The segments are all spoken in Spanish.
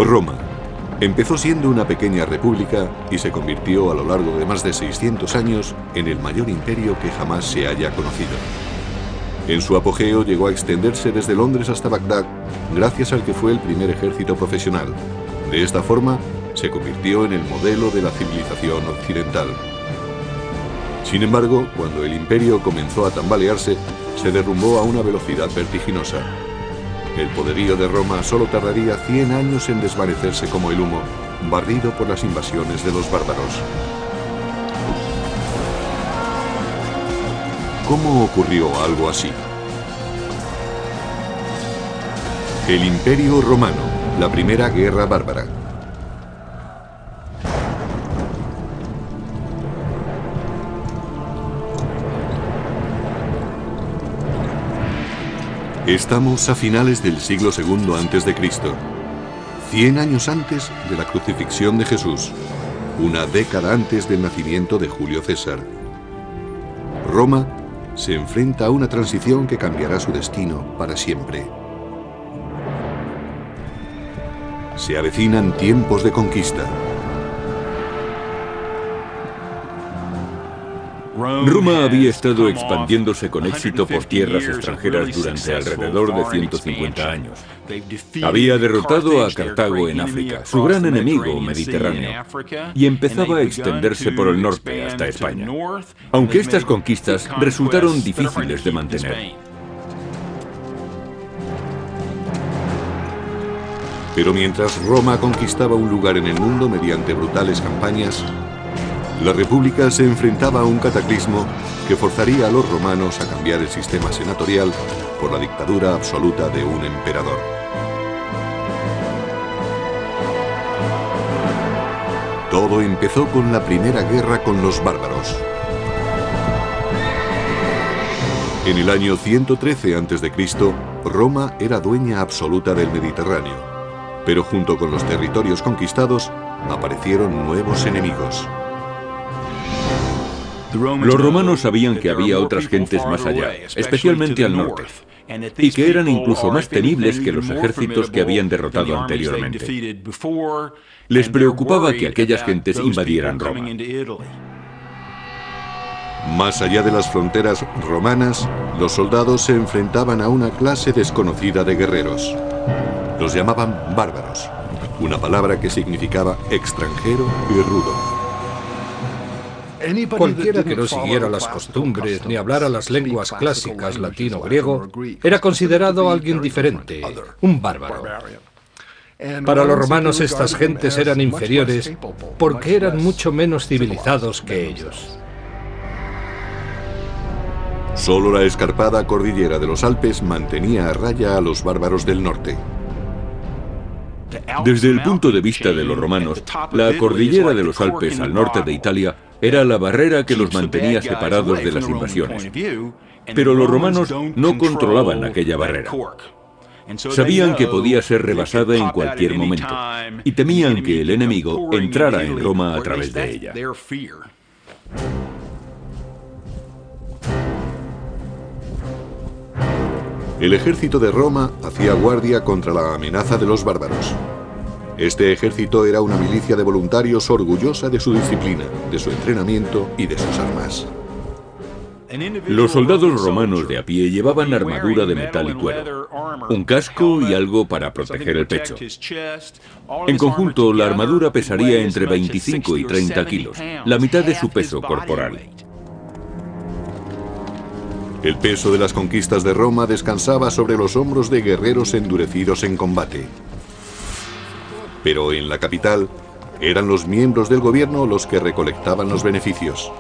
Roma empezó siendo una pequeña república y se convirtió a lo largo de más de 600 años en el mayor imperio que jamás se haya conocido. En su apogeo llegó a extenderse desde Londres hasta Bagdad, gracias al que fue el primer ejército profesional. De esta forma, se convirtió en el modelo de la civilización occidental. Sin embargo, cuando el imperio comenzó a tambalearse, se derrumbó a una velocidad vertiginosa. El poderío de Roma solo tardaría 100 años en desvanecerse como el humo, barrido por las invasiones de los bárbaros. ¿Cómo ocurrió algo así? El Imperio Romano, la primera guerra bárbara. Estamos a finales del siglo II a.C., 100 años antes de la crucifixión de Jesús, una década antes del nacimiento de Julio César. Roma se enfrenta a una transición que cambiará su destino para siempre. Se avecinan tiempos de conquista. Roma había estado expandiéndose con éxito por tierras extranjeras durante alrededor de 150 años. Había derrotado a Cartago en África, su gran enemigo mediterráneo, y empezaba a extenderse por el norte hasta España, aunque estas conquistas resultaron difíciles de mantener. Pero mientras Roma conquistaba un lugar en el mundo mediante brutales campañas, la República se enfrentaba a un cataclismo que forzaría a los romanos a cambiar el sistema senatorial por la dictadura absoluta de un emperador. Todo empezó con la primera guerra con los bárbaros. En el año 113 a.C., Roma era dueña absoluta del Mediterráneo, pero junto con los territorios conquistados aparecieron nuevos enemigos. Los romanos sabían que había otras gentes más allá, especialmente al norte, y que eran incluso más temibles que los ejércitos que habían derrotado anteriormente. Les preocupaba que aquellas gentes invadieran Roma. Más allá de las fronteras romanas, los soldados se enfrentaban a una clase desconocida de guerreros. Los llamaban bárbaros, una palabra que significaba extranjero y rudo. Cualquiera que no siguiera las costumbres ni hablara las lenguas clásicas latín o griego era considerado alguien diferente, un bárbaro. Para los romanos estas gentes eran inferiores porque eran mucho menos civilizados que ellos. Solo la escarpada cordillera de los Alpes mantenía a raya a los bárbaros del norte. Desde el punto de vista de los romanos, la cordillera de los Alpes al norte de Italia era la barrera que los mantenía separados de las invasiones. Pero los romanos no controlaban aquella barrera. Sabían que podía ser rebasada en cualquier momento y temían que el enemigo entrara en Roma a través de ella. El ejército de Roma hacía guardia contra la amenaza de los bárbaros. Este ejército era una milicia de voluntarios orgullosa de su disciplina, de su entrenamiento y de sus armas. Los soldados romanos de a pie llevaban armadura de metal y cuero, un casco y algo para proteger el pecho. En conjunto, la armadura pesaría entre 25 y 30 kilos, la mitad de su peso corporal. El peso de las conquistas de Roma descansaba sobre los hombros de guerreros endurecidos en combate. Pero en la capital, eran los miembros del gobierno los que recolectaban los beneficios.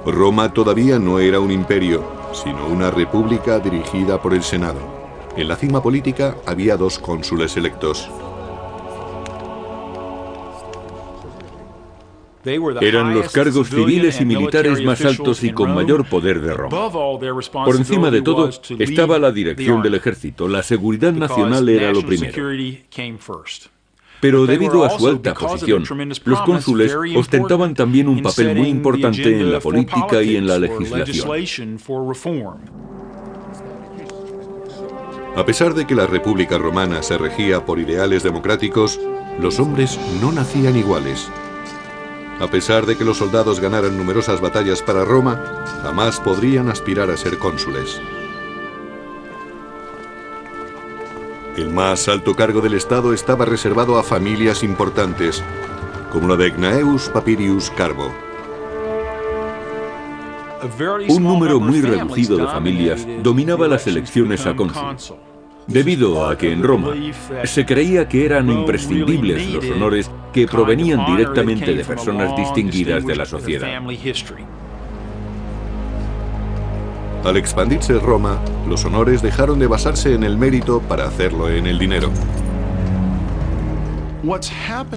Roma todavía no era un imperio, sino una república dirigida por el Senado. En la cima política había 2 cónsules electos. Eran los cargos civiles y militares más altos y con mayor poder de Roma. Por encima de todo estaba la dirección del ejército. La seguridad nacional era lo primero. Pero debido a su alta posición, los cónsules ostentaban también un papel muy importante en la política y en la legislación. A pesar de que la República Romana se regía por ideales democráticos, los hombres no nacían iguales. A pesar de que los soldados ganaran numerosas batallas para Roma, jamás podrían aspirar a ser cónsules. El más alto cargo del Estado estaba reservado a familias importantes, como la de Gnaeus Papirius Carbo. Un número muy reducido de familias dominaba las elecciones a cónsul, debido a que en Roma se creía que eran imprescindibles los honores que provenían directamente de personas distinguidas de la sociedad. Al expandirse Roma, los honores dejaron de basarse en el mérito para hacerlo en el dinero.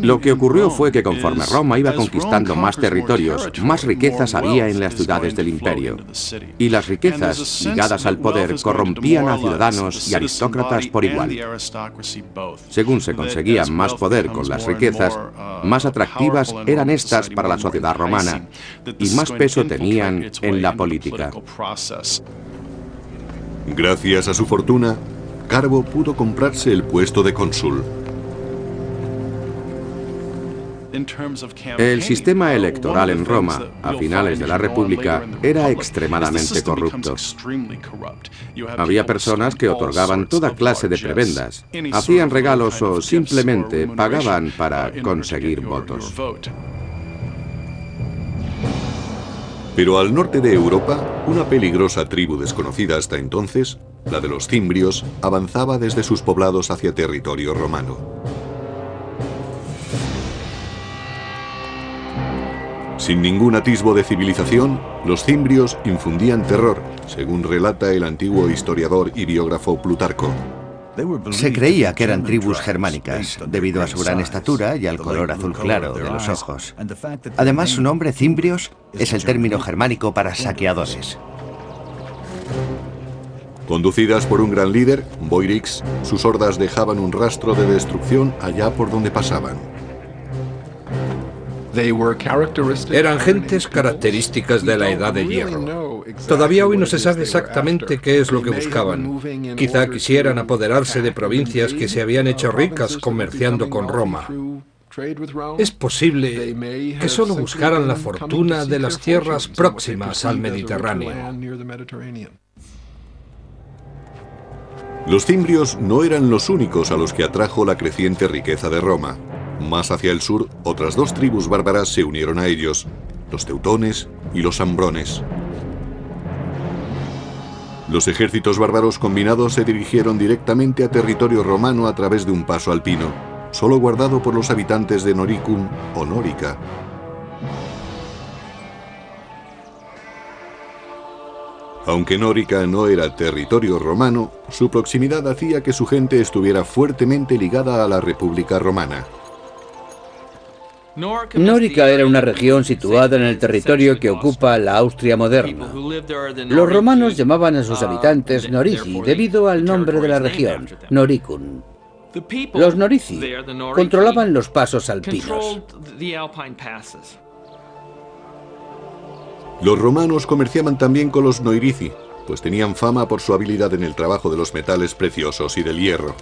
Lo que ocurrió fue que conforme Roma iba conquistando más territorios, más riquezas había en las ciudades del imperio. Y las riquezas ligadas al poder corrompían a ciudadanos y aristócratas por igual. Según se conseguía más poder con las riquezas, más atractivas eran estas para la sociedad romana y más peso tenían en la política. Gracias a su fortuna, Carbo pudo comprarse el puesto de cónsul. El sistema electoral en Roma, a finales de la República, era extremadamente corrupto. Había personas que otorgaban toda clase de prebendas, hacían regalos o simplemente pagaban para conseguir votos. Pero al norte de Europa, una peligrosa tribu desconocida hasta entonces, la de los cimbrios, avanzaba desde sus poblados hacia territorio romano. Sin ningún atisbo de civilización, los cimbrios infundían terror, según relata el antiguo historiador y biógrafo Plutarco. Se creía que eran tribus germánicas, debido a su gran estatura y al color azul claro de los ojos. Además, su nombre, cimbrios, es el término germánico para saqueadores. Conducidas por un gran líder, Boiorix, sus hordas dejaban un rastro de destrucción allá por donde pasaban. Eran gentes características de la Edad de Hierro. Todavía hoy no se sabe exactamente qué es lo que buscaban. Quizá quisieran apoderarse de provincias que se habían hecho ricas comerciando con Roma. Es posible que solo buscaran la fortuna de las tierras próximas al Mediterráneo. Los cimbrios no eran los únicos a los que atrajo la creciente riqueza de Roma. Más hacia el sur, otras dos tribus bárbaras se unieron a ellos, los teutones y los ambrones. Los ejércitos bárbaros combinados se dirigieron directamente a territorio romano a través de un paso alpino, solo guardado por los habitantes de Noricum o Nórica. Aunque Nórica no era territorio romano, su proximidad hacía que su gente estuviera fuertemente ligada a la República Romana. Nórica era una región situada en el territorio que ocupa la Austria moderna. Los romanos llamaban a sus habitantes Norici debido al nombre de la región, Noricum. Los Norici controlaban los pasos alpinos. Los romanos comerciaban también con los Noirici, pues tenían fama por su habilidad en el trabajo de los metales preciosos y del hierro.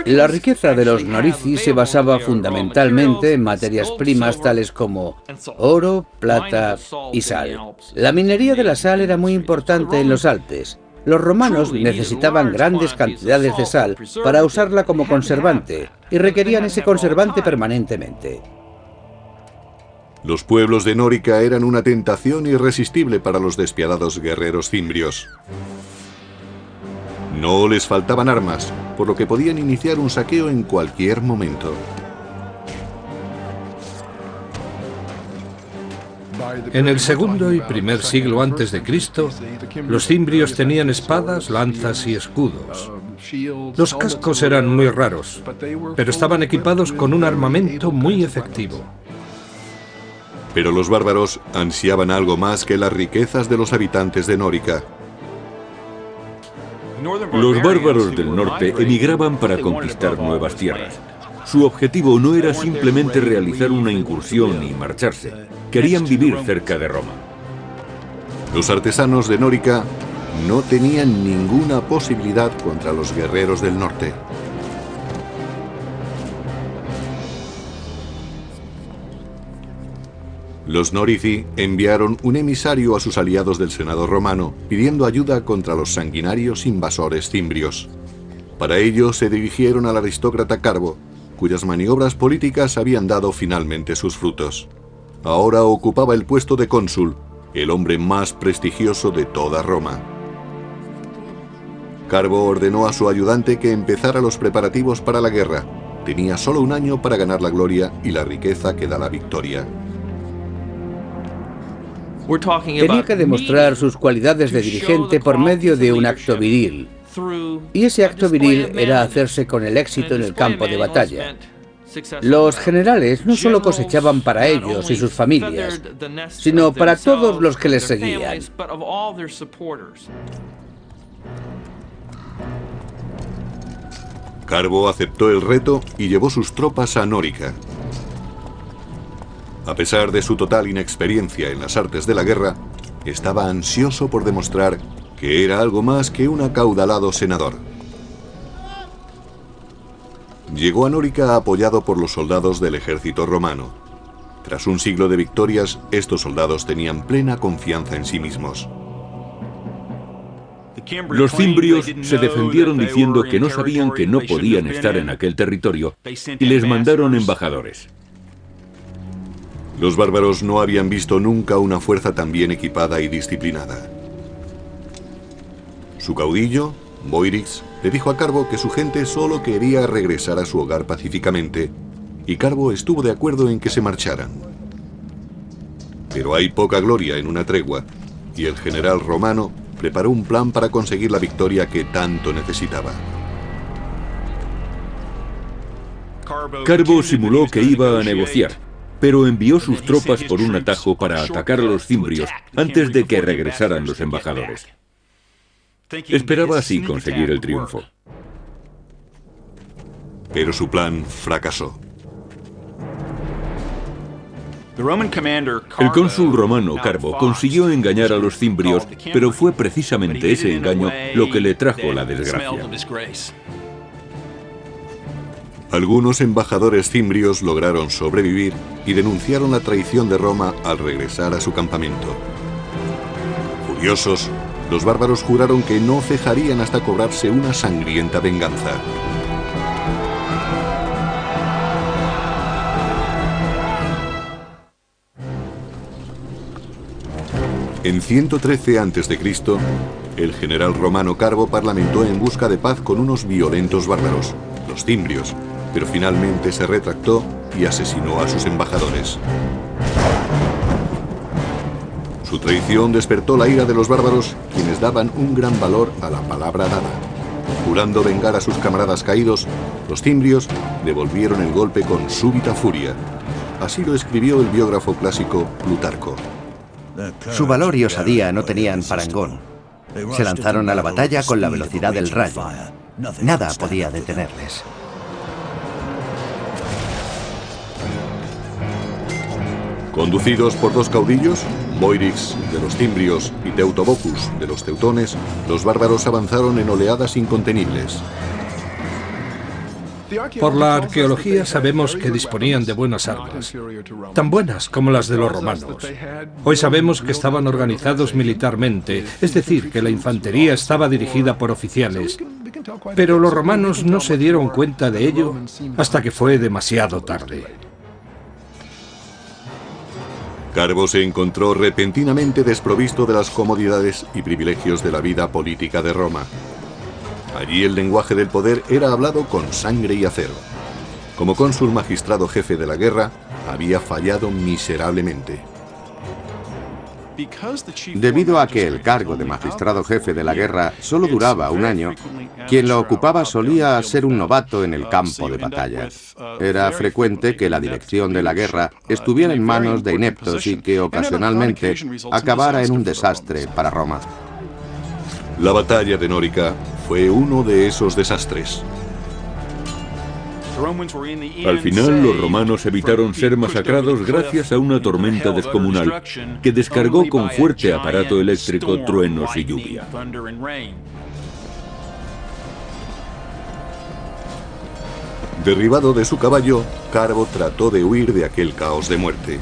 La riqueza de los Norici se basaba fundamentalmente en materias primas tales como oro, plata y sal. La minería de la sal era muy importante en los Alpes. Los romanos necesitaban grandes cantidades de sal para usarla como conservante y requerían ese conservante permanentemente. Los pueblos de Nórica eran una tentación irresistible para los despiadados guerreros cimbrios. No les faltaban armas, por lo que podían iniciar un saqueo en cualquier momento. En el segundo y primer siglo antes de Cristo, los cimbrios tenían espadas, lanzas y escudos. Los cascos eran muy raros, pero estaban equipados con un armamento muy efectivo. Pero los bárbaros ansiaban algo más que las riquezas de los habitantes de Nórica. Los bárbaros del norte emigraban para conquistar nuevas tierras. Su objetivo no era simplemente realizar una incursión y marcharse. Querían vivir cerca de Roma. Los artesanos de Nórica no tenían ninguna posibilidad contra los guerreros del norte. Los Norici enviaron un emisario a sus aliados del Senado romano pidiendo ayuda contra los sanguinarios invasores cimbrios. Para ello se dirigieron al aristócrata Carbo, cuyas maniobras políticas habían dado finalmente sus frutos. Ahora ocupaba el puesto de cónsul, el hombre más prestigioso de toda Roma. Carbo ordenó a su ayudante que empezara los preparativos para la guerra. Tenía solo un año para ganar la gloria y la riqueza que da la victoria. Tenía que demostrar sus cualidades de dirigente por medio de un acto viril. Y ese acto viril era hacerse con el éxito en el campo de batalla. Los generales no solo cosechaban para ellos y sus familias, sino para todos los que les seguían. Carbo aceptó el reto y llevó sus tropas a Nórica. A pesar de su total inexperiencia en las artes de la guerra, estaba ansioso por demostrar que era algo más que un acaudalado senador. Llegó a Nórica apoyado por los soldados del ejército romano. Tras un siglo de victorias, estos soldados tenían plena confianza en sí mismos. Los cimbrios se defendieron diciendo que no sabían que no podían estar en aquel territorio y les mandaron embajadores. Los bárbaros no habían visto nunca una fuerza tan bien equipada y disciplinada. Su caudillo, Boirix, le dijo a Carbo que su gente solo quería regresar a su hogar pacíficamente, y Carbo estuvo de acuerdo en que se marcharan. Pero hay poca gloria en una tregua, y el general romano preparó un plan para conseguir la victoria que tanto necesitaba. Carbo simuló que iba a negociar, pero envió sus tropas por un atajo para atacar a los cimbrios antes de que regresaran los embajadores. Esperaba así conseguir el triunfo. Pero su plan fracasó. El cónsul romano Carbo consiguió engañar a los cimbrios, pero fue precisamente ese engaño lo que le trajo la desgracia. Algunos embajadores cimbrios lograron sobrevivir y denunciaron la traición de Roma al regresar a su campamento. Furiosos, los bárbaros juraron que no cejarían hasta cobrarse una sangrienta venganza. En 113 a.C., el general romano Carbo parlamentó en busca de paz con unos violentos bárbaros, los cimbrios, pero finalmente se retractó y asesinó a sus embajadores. Su traición despertó la ira de los bárbaros, quienes daban un gran valor a la palabra dada. Jurando vengar a sus camaradas caídos, los cimbrios devolvieron el golpe con súbita furia. Así lo escribió el biógrafo clásico Plutarco. Su valor y osadía no tenían parangón. Se lanzaron a la batalla con la velocidad del rayo. Nada podía detenerles. Conducidos por dos caudillos, Boirix de los cimbrios y Teutobocus de los teutones, los bárbaros avanzaron en oleadas incontenibles. Por la arqueología sabemos que disponían de buenas armas, tan buenas como las de los romanos. Hoy sabemos que estaban organizados militarmente, es decir, que la infantería estaba dirigida por oficiales, pero los romanos no se dieron cuenta de ello hasta que fue demasiado tarde. Carbo se encontró repentinamente desprovisto de las comodidades y privilegios de la vida política de Roma. Allí el lenguaje del poder era hablado con sangre y acero. Como cónsul magistrado jefe de la guerra, había fallado miserablemente. Debido a que el cargo de magistrado jefe de la guerra solo duraba un año, quien lo ocupaba solía ser un novato en el campo de batalla. Era frecuente que la dirección de la guerra estuviera en manos de ineptos y que ocasionalmente acabara en un desastre para Roma. La batalla de Nórica fue uno de esos desastres. Al final, los romanos evitaron ser masacrados gracias a una tormenta descomunal que descargó con fuerte aparato eléctrico truenos y lluvia. Derribado de su caballo, Carbo trató de huir de aquel caos de muerte.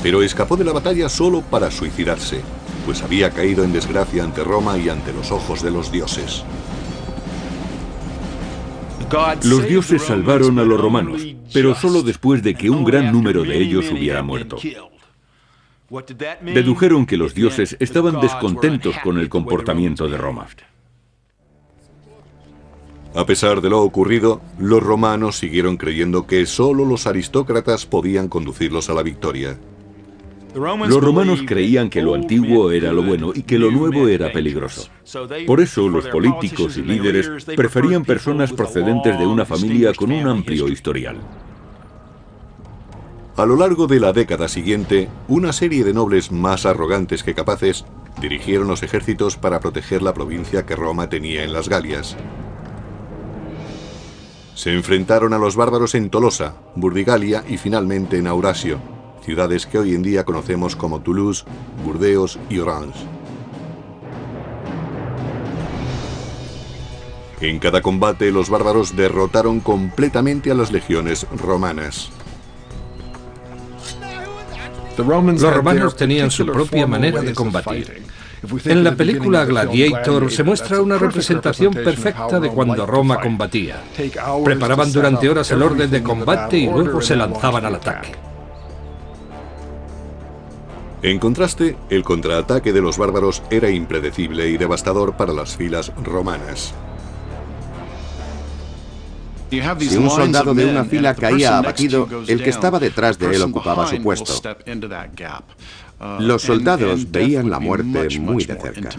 Pero escapó de la batalla solo para suicidarse, pues había caído en desgracia ante Roma y ante los ojos de los dioses. Los dioses salvaron a los romanos, pero solo después de que un gran número de ellos hubiera muerto. Dedujeron que los dioses estaban descontentos con el comportamiento de Roma. A pesar de lo ocurrido, los romanos siguieron creyendo que solo los aristócratas podían conducirlos a la victoria. Los romanos creían que lo antiguo era lo bueno y que lo nuevo era peligroso. Por eso los políticos y líderes preferían personas procedentes de una familia con un amplio historial. A lo largo de la década siguiente, una serie de nobles más arrogantes que capaces dirigieron los ejércitos para proteger la provincia que Roma tenía en las Galias. Se enfrentaron a los bárbaros en Tolosa, Burdigalia y finalmente en Aurasio, ciudades que hoy en día conocemos como Toulouse, Burdeos y Orange. En cada combate, los bárbaros derrotaron completamente a las legiones romanas. Los romanos tenían su propia manera de combatir. En la película Gladiator se muestra una representación perfecta de cuando Roma combatía. Preparaban durante horas el orden de combate y luego se lanzaban al ataque. En contraste, el contraataque de los bárbaros era impredecible y devastador para las filas romanas. Si un soldado de una fila caía abatido, el que estaba detrás de él ocupaba su puesto. Los soldados veían la muerte muy de cerca.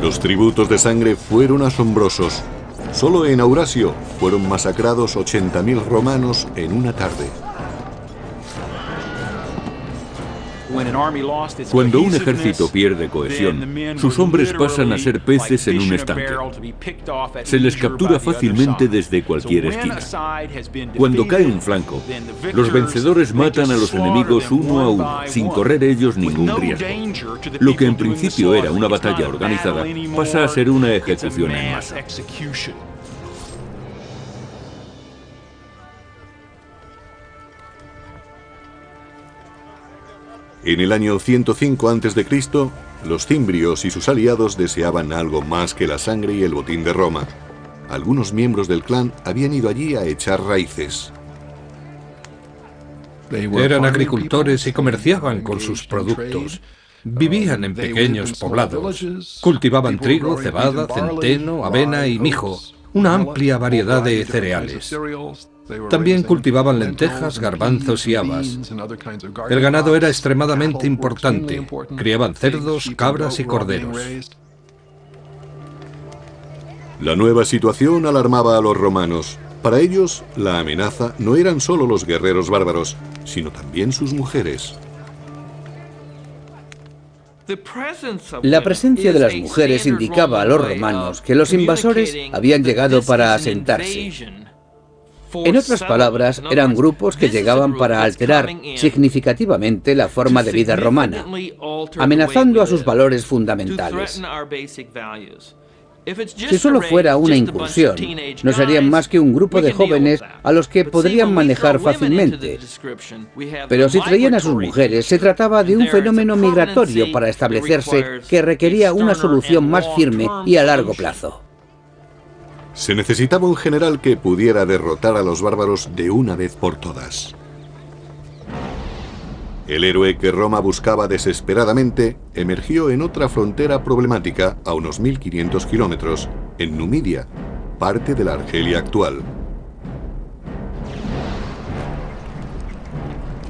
Los tributos de sangre fueron asombrosos. Solo en Aurasio fueron masacrados 80.000 romanos en una tarde. Cuando un ejército pierde cohesión, sus hombres pasan a ser peces en un estanque. Se les captura fácilmente desde cualquier esquina. Cuando cae un flanco, los vencedores matan a los enemigos uno a uno, sin correr ellos ningún riesgo. Lo que en principio era una batalla organizada, pasa a ser una ejecución en masa. En el año 105 a.C., los cimbrios y sus aliados deseaban algo más que la sangre y el botín de Roma. Algunos miembros del clan habían ido allí a echar raíces. Eran agricultores y comerciaban con sus productos. Vivían en pequeños poblados. Cultivaban trigo, cebada, centeno, avena y mijo, una amplia variedad de cereales. También cultivaban lentejas, garbanzos y habas. El ganado era extremadamente importante. Criaban cerdos, cabras y corderos. La nueva situación alarmaba a los romanos. Para ellos, la amenaza no eran solo los guerreros bárbaros, sino también sus mujeres. La presencia de las mujeres indicaba a los romanos que los invasores habían llegado para asentarse. En otras palabras, eran grupos que llegaban para alterar significativamente la forma de vida romana, amenazando a sus valores fundamentales. Si solo fuera una incursión, no serían más que un grupo de jóvenes a los que podrían manejar fácilmente. Pero si traían a sus mujeres, se trataba de un fenómeno migratorio para establecerse que requería una solución más firme y a largo plazo. Se necesitaba un general que pudiera derrotar a los bárbaros de una vez por todas. El héroe que Roma buscaba desesperadamente emergió en otra frontera problemática a unos 1500 kilómetros, en Numidia, parte de la Argelia actual.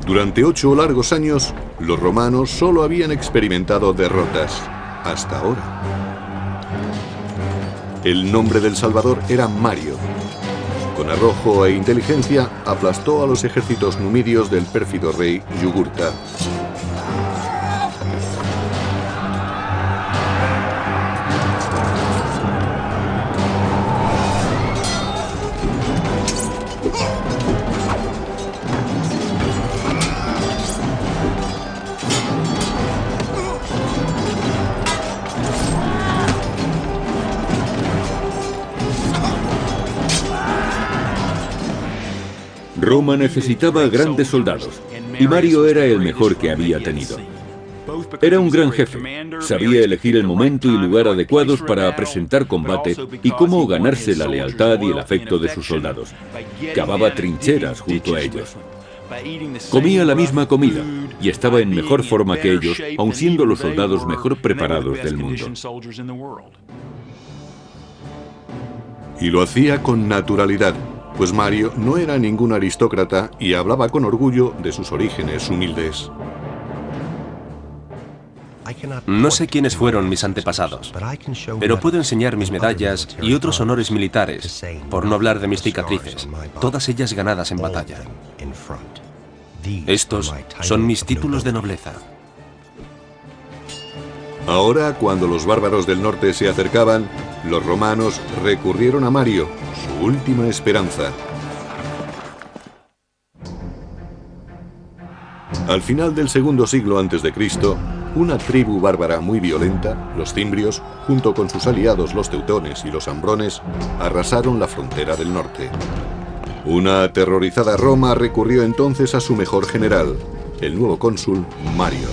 Durante 8 largos años, los romanos solo habían experimentado derrotas, hasta ahora. El nombre del Salvador era Mario. Con arrojo e inteligencia, aplastó a los ejércitos numidios del pérfido rey Yugurta. Roma necesitaba grandes soldados, y Mario era el mejor que había tenido. Era un gran jefe, sabía elegir el momento y lugar adecuados para presentar combate y cómo ganarse la lealtad y el afecto de sus soldados. Cavaba trincheras junto a ellos. Comía la misma comida y estaba en mejor forma que ellos, aun siendo los soldados mejor preparados del mundo. Y lo hacía con naturalidad, pues Mario no era ningún aristócrata y hablaba con orgullo de sus orígenes humildes. No sé quiénes fueron mis antepasados, pero puedo enseñar mis medallas y otros honores militares, por no hablar de mis cicatrices, todas ellas ganadas en batalla. Estos son mis títulos de nobleza. Ahora, cuando los bárbaros del norte se acercaban, los romanos recurrieron a Mario, su última esperanza. Al final del segundo siglo a.C., una tribu bárbara muy violenta, los cimbrios, junto con sus aliados los teutones y los ambrones, arrasaron la frontera del norte. Una aterrorizada Roma recurrió entonces a su mejor general, el nuevo cónsul Mario.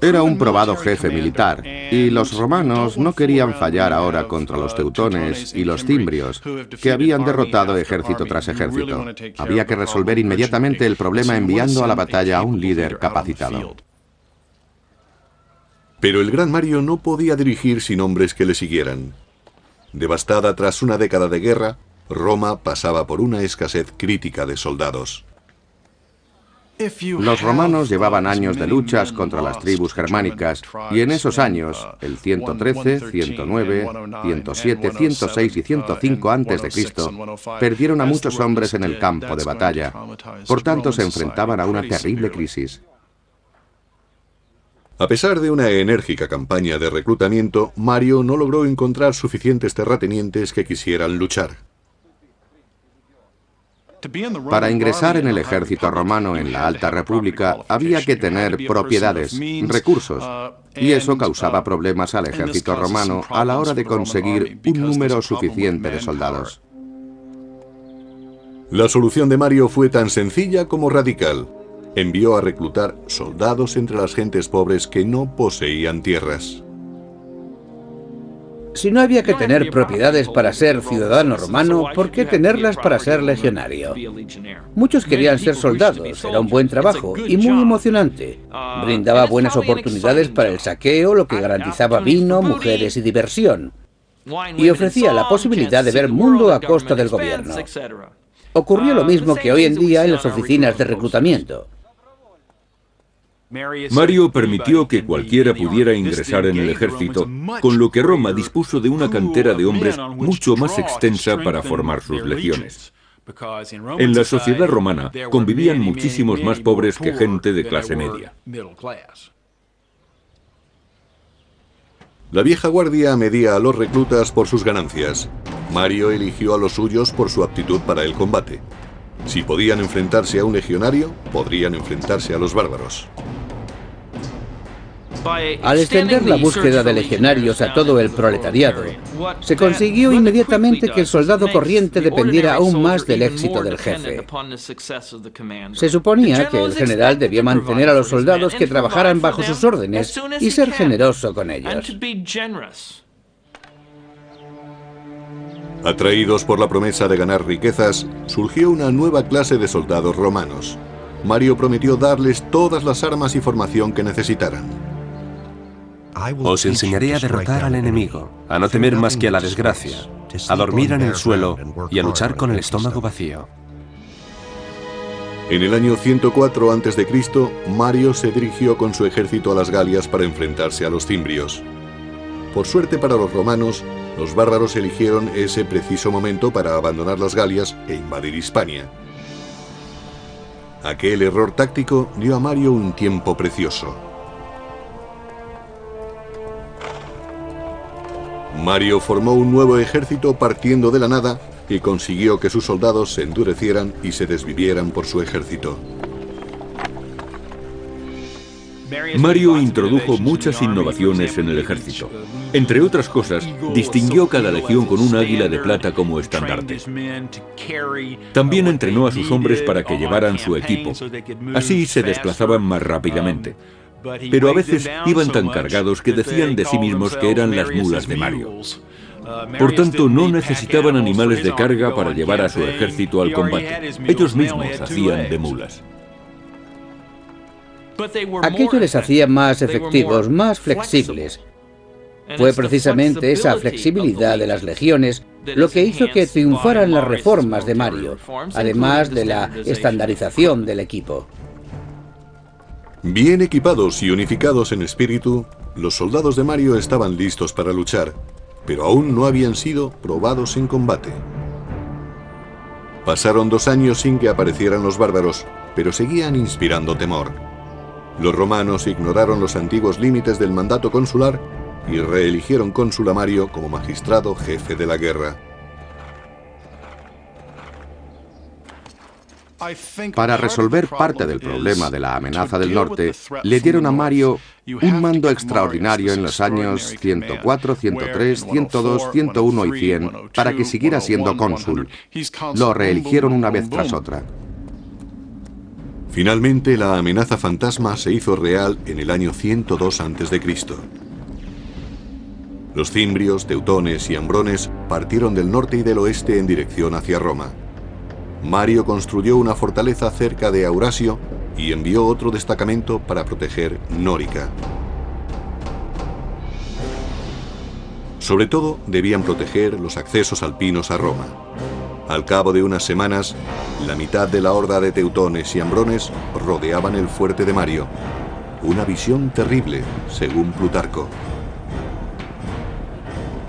Era un probado jefe militar, y los romanos no querían fallar ahora contra los teutones y los cimbrios, que habían derrotado ejército tras ejército. Había que resolver inmediatamente el problema enviando a la batalla a un líder capacitado. Pero el gran Mario no podía dirigir sin hombres que le siguieran. Devastada tras una década de guerra, Roma pasaba por una escasez crítica de soldados. Los romanos llevaban años de luchas contra las tribus germánicas, y en esos años, el 113, 109, 107, 106 y 105 a.C., perdieron a muchos hombres en el campo de batalla. Por tanto, se enfrentaban a una terrible crisis. A pesar de una enérgica campaña de reclutamiento, Mario no logró encontrar suficientes terratenientes que quisieran luchar. Para ingresar en el ejército romano en la Alta República había que tener propiedades, recursos, y eso causaba problemas al ejército romano a la hora de conseguir un número suficiente de soldados. La solución de Mario fue tan sencilla como radical. Envió a reclutar soldados entre las gentes pobres que no poseían tierras. Si no había que tener propiedades para ser ciudadano romano, ¿por qué tenerlas para ser legionario? Muchos querían ser soldados, era un buen trabajo y muy emocionante. Brindaba buenas oportunidades para el saqueo, lo que garantizaba vino, mujeres y diversión. Y ofrecía la posibilidad de ver mundo a costa del gobierno. Ocurrió lo mismo que hoy en día en las oficinas de reclutamiento. Mario permitió que cualquiera pudiera ingresar en el ejército, con lo que Roma dispuso de una cantera de hombres mucho más extensa para formar sus legiones. En la sociedad romana convivían muchísimos más pobres que gente de clase media. La vieja guardia medía a los reclutas por sus ganancias. Mario eligió a los suyos por su aptitud para el combate. Si podían enfrentarse a un legionario, podrían enfrentarse a los bárbaros. Al extender la búsqueda de legionarios a todo el proletariado, se consiguió inmediatamente que el soldado corriente dependiera aún más del éxito del jefe. Se suponía que el general debía mantener a los soldados que trabajaran bajo sus órdenes y ser generoso con ellos. Atraídos por la promesa de ganar riquezas, surgió una nueva clase de soldados romanos. Mario prometió darles todas las armas y formación que necesitaran. Os enseñaré a derrotar al enemigo, a no temer más que a la desgracia, a dormir en el suelo y a luchar con el estómago vacío. En el año 104 a.C., Mario se dirigió con su ejército a las Galias para enfrentarse a los cimbrios. Por suerte para los romanos, los bárbaros eligieron ese preciso momento para abandonar las Galias e invadir Hispania. Aquel error táctico dio a Mario un tiempo precioso. Mario formó un nuevo ejército partiendo de la nada y consiguió que sus soldados se endurecieran y se desvivieran por su ejército. Mario introdujo muchas innovaciones en el ejército. Entre otras cosas, distinguió cada legión con un águila de plata como estandarte. También entrenó a sus hombres para que llevaran su equipo. Así se desplazaban más rápidamente. Pero a veces iban tan cargados que decían de sí mismos que eran las mulas de Mario. Por tanto, no necesitaban animales de carga para llevar a su ejército al combate. Ellos mismos hacían de mulas. Aquello les hacía más efectivos, más flexibles. Fue precisamente esa flexibilidad de las legiones lo que hizo que triunfaran las reformas de Mario, además de la estandarización del equipo. Bien equipados y unificados en espíritu, los soldados de Mario estaban listos para luchar, pero aún no habían sido probados en combate. Pasaron 2 años sin que aparecieran los bárbaros, pero seguían inspirando temor. Los romanos ignoraron los antiguos límites del mandato consular y reeligieron cónsul a Mario como magistrado jefe de la guerra. Para resolver parte del problema de la amenaza del norte, le dieron a Mario un mando extraordinario en los años 104, 103, 102, 101 y 100 para que siguiera siendo cónsul. Lo reeligieron una vez tras otra. Finalmente, la amenaza fantasma se hizo real en el año 102 a.C. Los cimbrios, teutones y ambrones partieron del norte y del oeste en dirección hacia Roma. Mario construyó una fortaleza cerca de Aurasio y envió otro destacamento para proteger Nórica. Sobre todo, debían proteger los accesos alpinos a Roma. Al cabo de unas semanas, la mitad de la horda de teutones y ambrones rodeaban el fuerte de Mario. Una visión terrible, según Plutarco.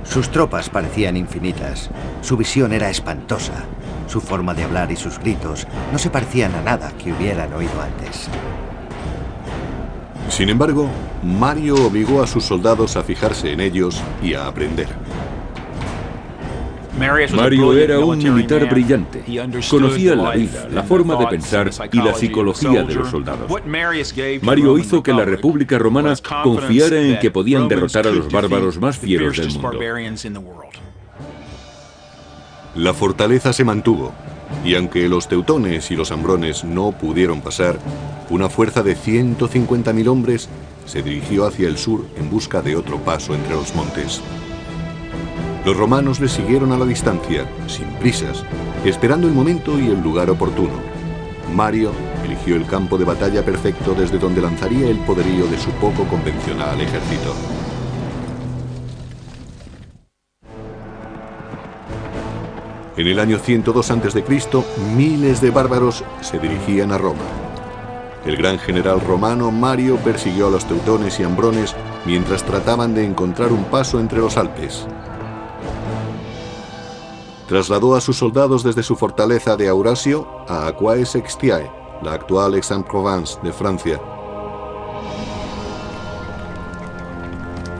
Sus tropas parecían infinitas. Su visión era espantosa. Su forma de hablar y sus gritos no se parecían a nada que hubieran oído antes. Sin embargo, Mario obligó a sus soldados a fijarse en ellos y a aprender. Mario era un militar brillante. Conocía la vida, la forma de pensar y la psicología de los soldados. Mario hizo que la República Romana confiara en que podían derrotar a los bárbaros más fieros del mundo. La fortaleza se mantuvo, y aunque los teutones y los ambrones no pudieron pasar, una fuerza de 150.000 hombres se dirigió hacia el sur en busca de otro paso entre los montes. Los romanos le siguieron a la distancia, sin prisas, esperando el momento y el lugar oportuno. Mario eligió el campo de batalla perfecto desde donde lanzaría el poderío de su poco convencional ejército. En el año 102 a.C., miles de bárbaros se dirigían a Roma. El gran general romano Mario persiguió a los teutones y ambrones mientras trataban de encontrar un paso entre los Alpes. Trasladó a sus soldados desde su fortaleza de Aurasio a Aquae-Sextiae, la actual Aix-en-Provence de Francia.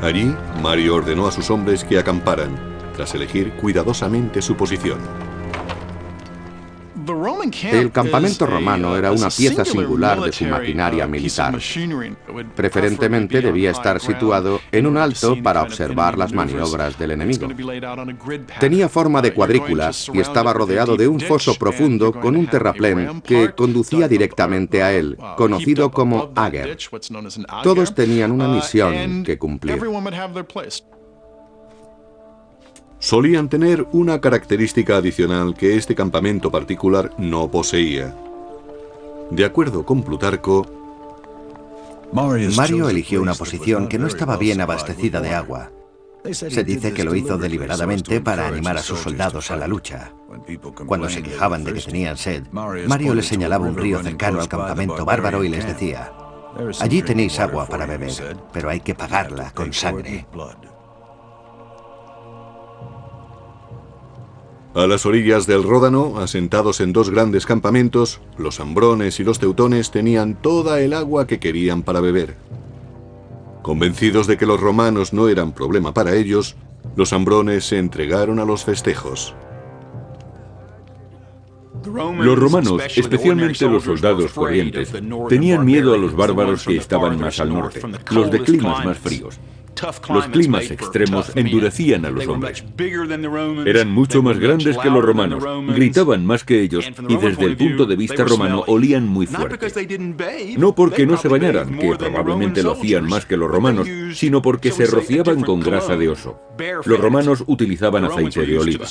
Allí, Mario ordenó a sus hombres que acamparan, tras elegir cuidadosamente su posición. El campamento romano era una pieza singular de su maquinaria militar. Preferentemente debía estar situado en un alto para observar las maniobras del enemigo. Tenía forma de cuadrícula y estaba rodeado de un foso profundo con un terraplén que conducía directamente a él, conocido como Ager. Todos tenían una misión que cumplir. Solían tener una característica adicional que este campamento particular no poseía. De acuerdo con Plutarco, Mario eligió una posición que no estaba bien abastecida de agua. Se dice que lo hizo deliberadamente para animar a sus soldados a la lucha. Cuando se quejaban de que tenían sed, Mario les señalaba un río cercano al campamento bárbaro y les decía: allí tenéis agua para beber, pero hay que pagarla con sangre. A las orillas del Ródano, asentados en dos grandes campamentos, los ambrones y los teutones tenían toda el agua que querían para beber. Convencidos de que los romanos no eran problema para ellos, los ambrones se entregaron a los festejos. Los romanos, especialmente los soldados corrientes, tenían miedo a los bárbaros que estaban más al norte, los de climas más fríos. Los climas extremos endurecían a los hombres. Eran mucho más grandes que los romanos, gritaban más que ellos y desde el punto de vista romano olían muy fuerte. No porque no se bañaran, que probablemente lo hacían más que los romanos, sino porque se rociaban con grasa de oso. Los romanos utilizaban aceite de oliva.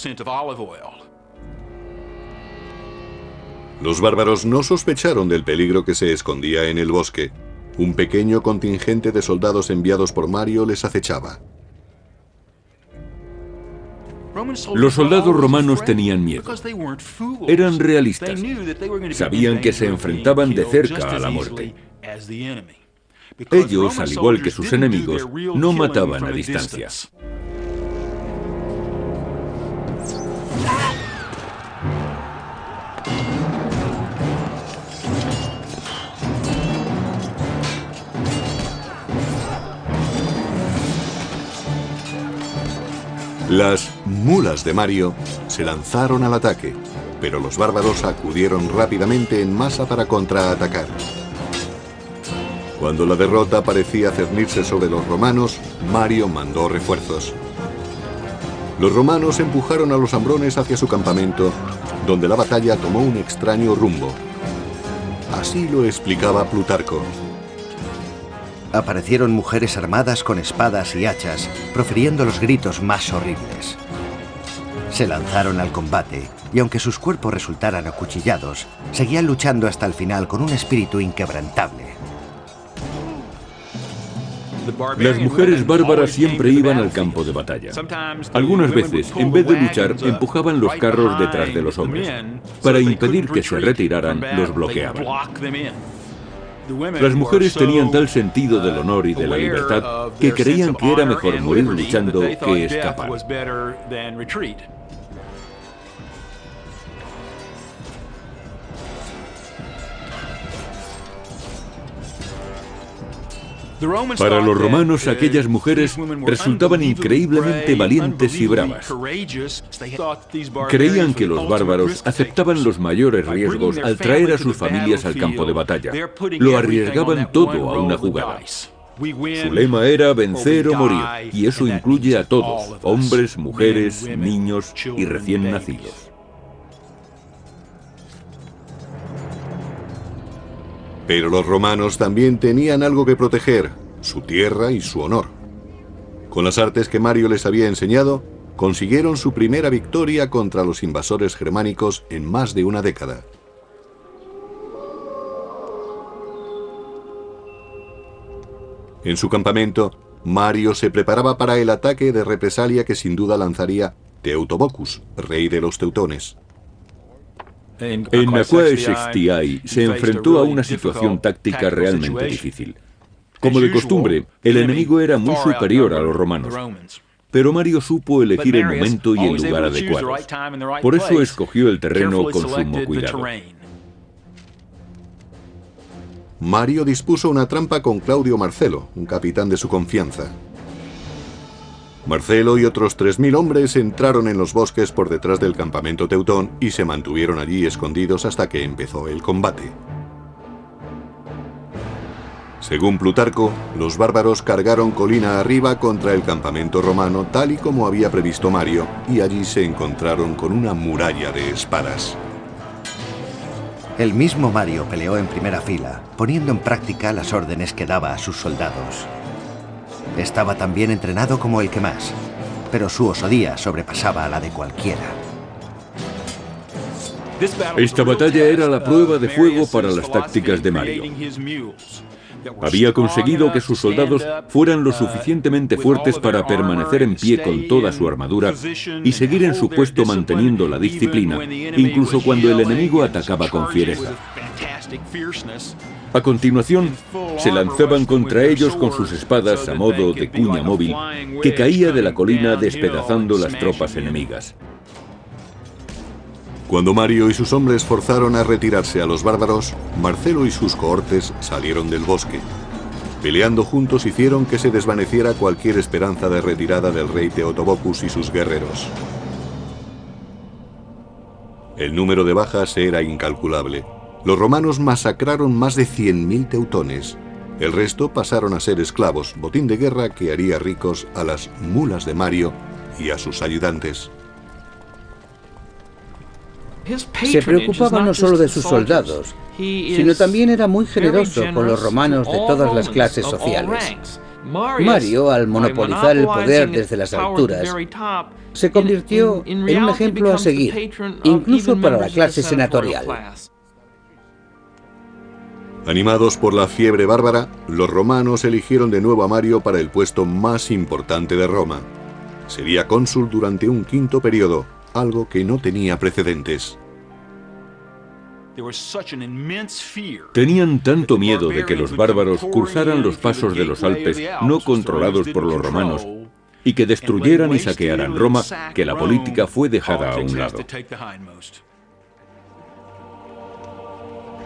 Los bárbaros no sospecharon del peligro que se escondía en el bosque. Un pequeño contingente de soldados enviados por Mario les acechaba. Los soldados romanos tenían miedo. Eran realistas. Sabían que se enfrentaban de cerca a la muerte. Ellos, al igual que sus enemigos, no mataban a distancia. Las mulas de Mario se lanzaron al ataque, pero los bárbaros acudieron rápidamente en masa para contraatacar. Cuando la derrota parecía cernirse sobre los romanos, Mario mandó refuerzos. Los romanos empujaron a los ambrones hacia su campamento, donde la batalla tomó un extraño rumbo. Así lo explicaba Plutarco. Aparecieron mujeres armadas con espadas y hachas, profiriendo los gritos más horribles. Se lanzaron al combate, y aunque sus cuerpos resultaran acuchillados, seguían luchando hasta el final con un espíritu inquebrantable. Las mujeres bárbaras siempre iban al campo de batalla. Algunas veces, en vez de luchar, empujaban los carros detrás de los hombres. Para impedir que se retiraran, los bloqueaban. Las mujeres tenían tal sentido del honor y de la libertad que creían que era mejor morir luchando que escapar. Para los romanos, aquellas mujeres resultaban increíblemente valientes y bravas. Creían que los bárbaros aceptaban los mayores riesgos al traer a sus familias al campo de batalla. Lo arriesgaban todo a una jugada. Su lema era vencer o morir, y eso incluye a todos, hombres, mujeres, niños y recién nacidos. Pero los romanos también tenían algo que proteger, su tierra y su honor. Con las artes que Mario les había enseñado, consiguieron su primera victoria contra los invasores germánicos en más de una década. En su campamento, Mario se preparaba para el ataque de represalia que sin duda lanzaría Teutobochus, rey de los teutones. En Aquae Sextiae se enfrentó a una situación táctica realmente difícil. Como de costumbre, el enemigo era muy superior a los romanos, pero Mario supo elegir el momento y el lugar adecuados. Por eso escogió el terreno con sumo cuidado. Mario dispuso una trampa con Claudio Marcelo, un capitán de su confianza. Marcelo y otros 3000 hombres entraron en los bosques por detrás del campamento teutón y se mantuvieron allí escondidos hasta que empezó el combate. Según Plutarco, los bárbaros cargaron colina arriba contra el campamento romano tal y como había previsto Mario, y allí se encontraron con una muralla de espadas. El mismo Mario peleó en primera fila, poniendo en práctica las órdenes que daba a sus soldados. Estaba tan bien entrenado como el que más, pero su osadía sobrepasaba a la de cualquiera. Esta batalla era la prueba de fuego para las tácticas de Mario. Había conseguido que sus soldados fueran lo suficientemente fuertes para permanecer en pie con toda su armadura y seguir en su puesto manteniendo la disciplina, incluso cuando el enemigo atacaba con fiereza. A continuación, se lanzaban contra ellos con sus espadas a modo de cuña móvil que caía de la colina despedazando las tropas enemigas. Cuando Mario y sus hombres forzaron a retirarse a los bárbaros, Marcelo y sus cohortes salieron del bosque. Peleando juntos hicieron que se desvaneciera cualquier esperanza de retirada del rey Teotobocus y sus guerreros. El número de bajas era incalculable. Los romanos masacraron más de 100.000 teutones. El resto pasaron a ser esclavos, botín de guerra que haría ricos a las mulas de Mario y a sus ayudantes. Se preocupaba no solo de sus soldados, sino también era muy generoso con los romanos de todas las clases sociales. Mario, al monopolizar el poder desde las alturas, se convirtió en un ejemplo a seguir, incluso para la clase senatorial. Animados por la fiebre bárbara, los romanos eligieron de nuevo a Mario para el puesto más importante de Roma. Sería cónsul durante un quinto periodo, algo que no tenía precedentes. Tenían tanto miedo de que los bárbaros cruzaran los pasos de los Alpes no controlados por los romanos y que destruyeran y saquearan Roma, que la política fue dejada a un lado.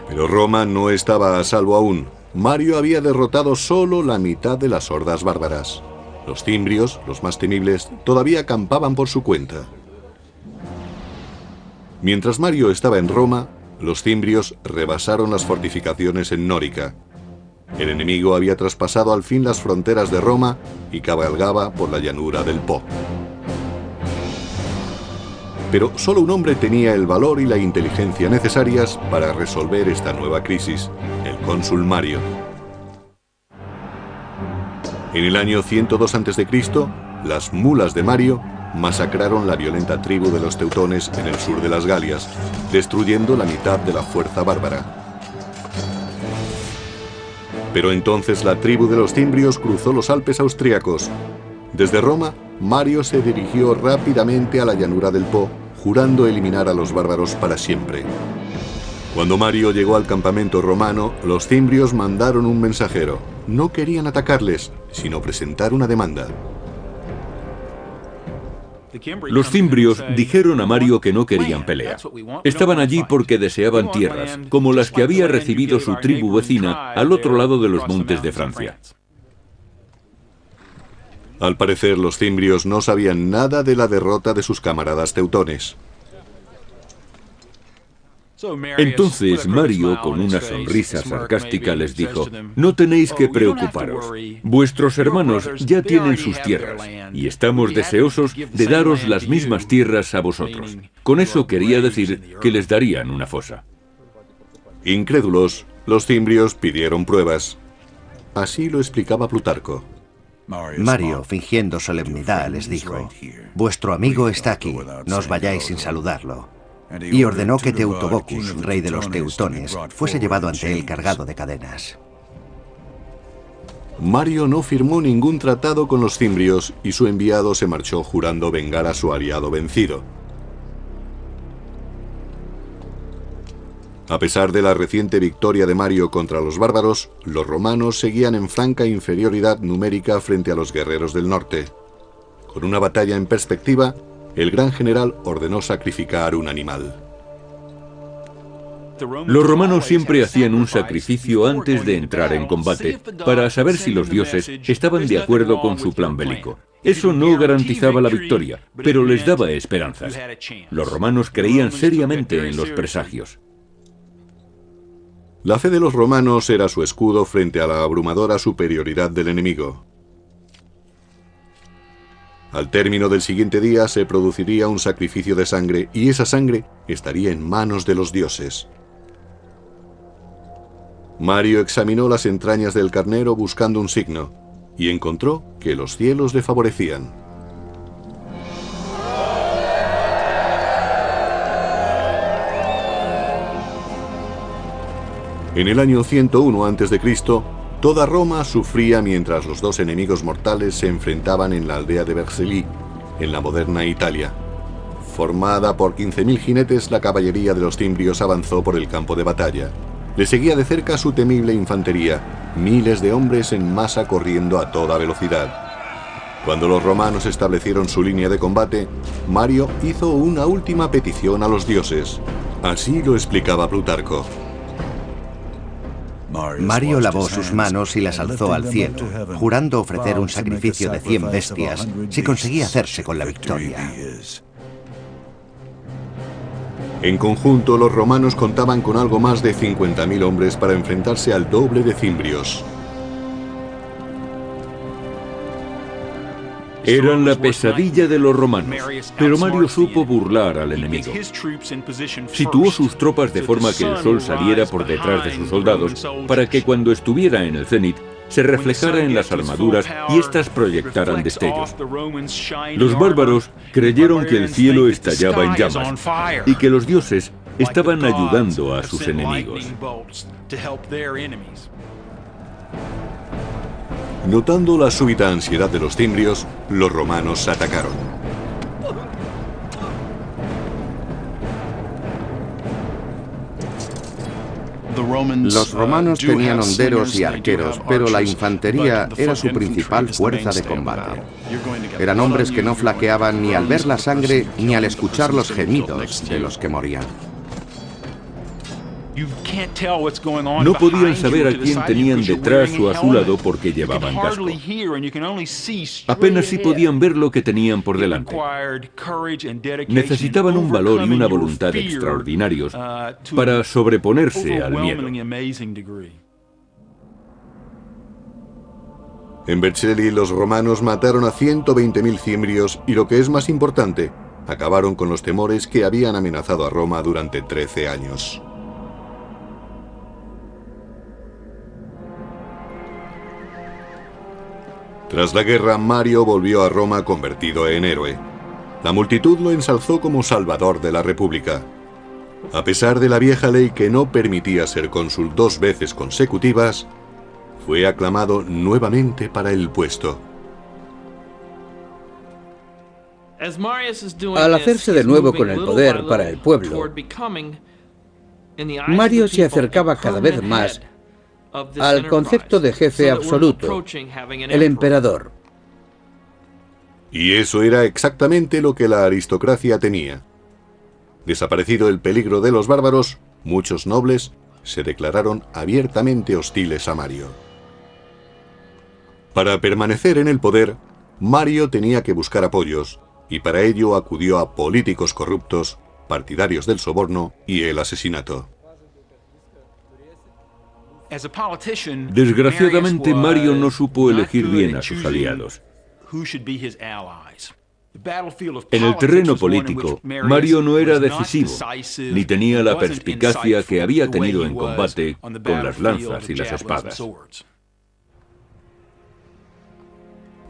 Pero Roma no estaba a salvo aún. Mario había derrotado solo la mitad de las hordas bárbaras. Los cimbrios, los más temibles, todavía acampaban por su cuenta. Mientras Mario estaba en Roma, los cimbrios rebasaron las fortificaciones en Nórica. El enemigo había traspasado al fin las fronteras de Roma y cabalgaba por la llanura del Po. Pero solo un hombre tenía el valor y la inteligencia necesarias para resolver esta nueva crisis, el cónsul Mario. En el año 102 a.C., las mulas de Mario masacraron la violenta tribu de los teutones en el sur de las Galias, destruyendo la mitad de la fuerza bárbara. Pero entonces la tribu de los cimbrios cruzó los Alpes austríacos. Desde Roma, Mario se dirigió rápidamente a la llanura del Po, jurando eliminar a los bárbaros para siempre. Cuando Mario llegó al campamento romano, los cimbrios mandaron un mensajero. No querían atacarles, sino presentar una demanda. Los cimbrios dijeron a Mario que no querían pelea. Estaban allí porque deseaban tierras, como las que había recibido su tribu vecina al otro lado de los montes de Francia. Al parecer, los cimbrios no sabían nada de la derrota de sus camaradas teutones. Entonces Mario, con una sonrisa sarcástica, les dijo: no tenéis que preocuparos. Vuestros hermanos ya tienen sus tierras, y estamos deseosos de daros las mismas tierras a vosotros. Con eso quería decir que les darían una fosa. Incrédulos, los cimbrios pidieron pruebas. Así lo explicaba Plutarco. Mario, fingiendo solemnidad, les dijo: vuestro amigo está aquí, no os vayáis sin saludarlo. Y ordenó que Teutobocus, rey de los teutones, fuese llevado ante él cargado de cadenas. Mario no firmó ningún tratado con los cimbrios y su enviado se marchó jurando vengar a su aliado vencido. A pesar de la reciente victoria de Mario contra los bárbaros, los romanos seguían en franca inferioridad numérica frente a los guerreros del norte. Con una batalla en perspectiva, el gran general ordenó sacrificar un animal. Los romanos siempre hacían un sacrificio antes de entrar en combate, para saber si los dioses estaban de acuerdo con su plan bélico. Eso no garantizaba la victoria, pero les daba esperanzas. Los romanos creían seriamente en los presagios. La fe de los romanos era su escudo frente a la abrumadora superioridad del enemigo. Al término del siguiente día se produciría un sacrificio de sangre y esa sangre estaría en manos de los dioses. Mario examinó las entrañas del carnero buscando un signo y encontró que los cielos le favorecían. En el año 101 a.C., toda Roma sufría mientras los dos enemigos mortales se enfrentaban en la aldea de Vercelli, en la moderna Italia. Formada por 15.000 jinetes, la caballería de los cimbrios avanzó por el campo de batalla. Le seguía de cerca su temible infantería, miles de hombres en masa corriendo a toda velocidad. Cuando los romanos establecieron su línea de combate, Mario hizo una última petición a los dioses. Así lo explicaba Plutarco. Mario lavó sus manos y las alzó al cielo, jurando ofrecer un sacrificio de 100 bestias si conseguía hacerse con la victoria. En conjunto, los romanos contaban con algo más de 50.000 hombres para enfrentarse al doble de cimbrios. Eran la pesadilla de los romanos, pero Mario supo burlar al enemigo. Situó sus tropas de forma que el sol saliera por detrás de sus soldados para que cuando estuviera en el cenit se reflejara en las armaduras y éstas proyectaran destellos. Los bárbaros creyeron que el cielo estallaba en llamas y que los dioses estaban ayudando a sus enemigos. Notando la súbita ansiedad de los cimbrios, los romanos atacaron. Los romanos tenían honderos y arqueros, pero la infantería era su principal fuerza de combate. Eran hombres que no flaqueaban ni al ver la sangre ni al escuchar los gemidos de los que morían. No podían saber a quién tenían detrás o a su lado porque llevaban casco. Apenas sí podían ver lo que tenían por delante. Necesitaban un valor y una voluntad extraordinarios para sobreponerse al miedo. En Vercelli, los romanos mataron a 120.000 cimbrios y, lo que es más importante, acabaron con los temores que habían amenazado a Roma durante 13 años. Tras la guerra, Mario volvió a Roma convertido en héroe. La multitud lo ensalzó como salvador de la República. A pesar de la vieja ley que no permitía ser cónsul 2 veces consecutivas, fue aclamado nuevamente para el puesto. Al hacerse de nuevo con el poder para el pueblo, Mario se acercaba cada vez más al concepto de jefe absoluto, el emperador. Y eso era exactamente lo que la aristocracia temía. Desaparecido el peligro de los bárbaros, muchos nobles se declararon abiertamente hostiles a Mario. Para permanecer en el poder, Mario tenía que buscar apoyos, y para ello acudió a políticos corruptos, partidarios del soborno y el asesinato. Desgraciadamente, Mario no supo elegir bien a sus aliados. En el terreno político, Mario no era decisivo, ni tenía la perspicacia que había tenido en combate con las lanzas y las espadas.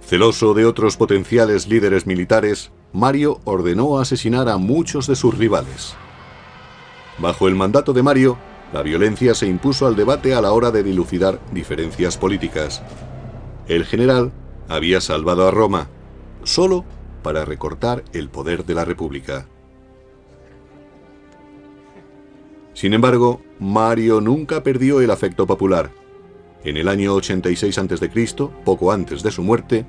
Celoso de otros potenciales líderes militares, Mario ordenó asesinar a muchos de sus rivales. Bajo el mandato de Mario, la violencia se impuso al debate a la hora de dilucidar diferencias políticas. El general había salvado a Roma, solo para recortar el poder de la República. Sin embargo, Mario nunca perdió el afecto popular. En el año 86 a.C., poco antes de su muerte,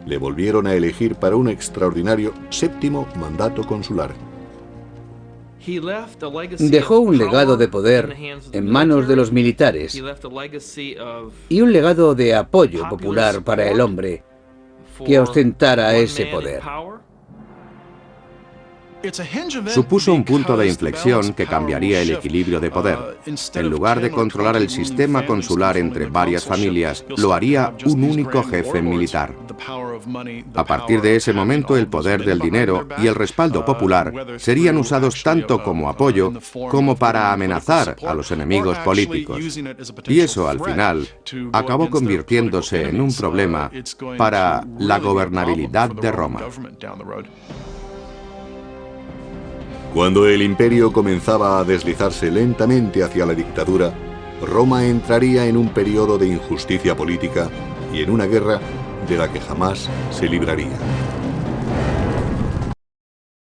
le volvieron a elegir para un extraordinario 7º mandato consular. Dejó un legado de poder en manos de los militares y un legado de apoyo popular para el hombre que ostentara ese poder. Supuso un punto de inflexión que cambiaría el equilibrio de poder. En lugar de controlar el sistema consular entre varias familias, lo haría un único jefe militar. A partir de ese momento, el poder del dinero y el respaldo popular serían usados tanto como apoyo como para amenazar a los enemigos políticos. Y eso, al final, acabó convirtiéndose en un problema para la gobernabilidad de Roma. Cuando el imperio comenzaba a deslizarse lentamente hacia la dictadura, Roma entraría en un periodo de injusticia política y en una guerra de la que jamás se libraría.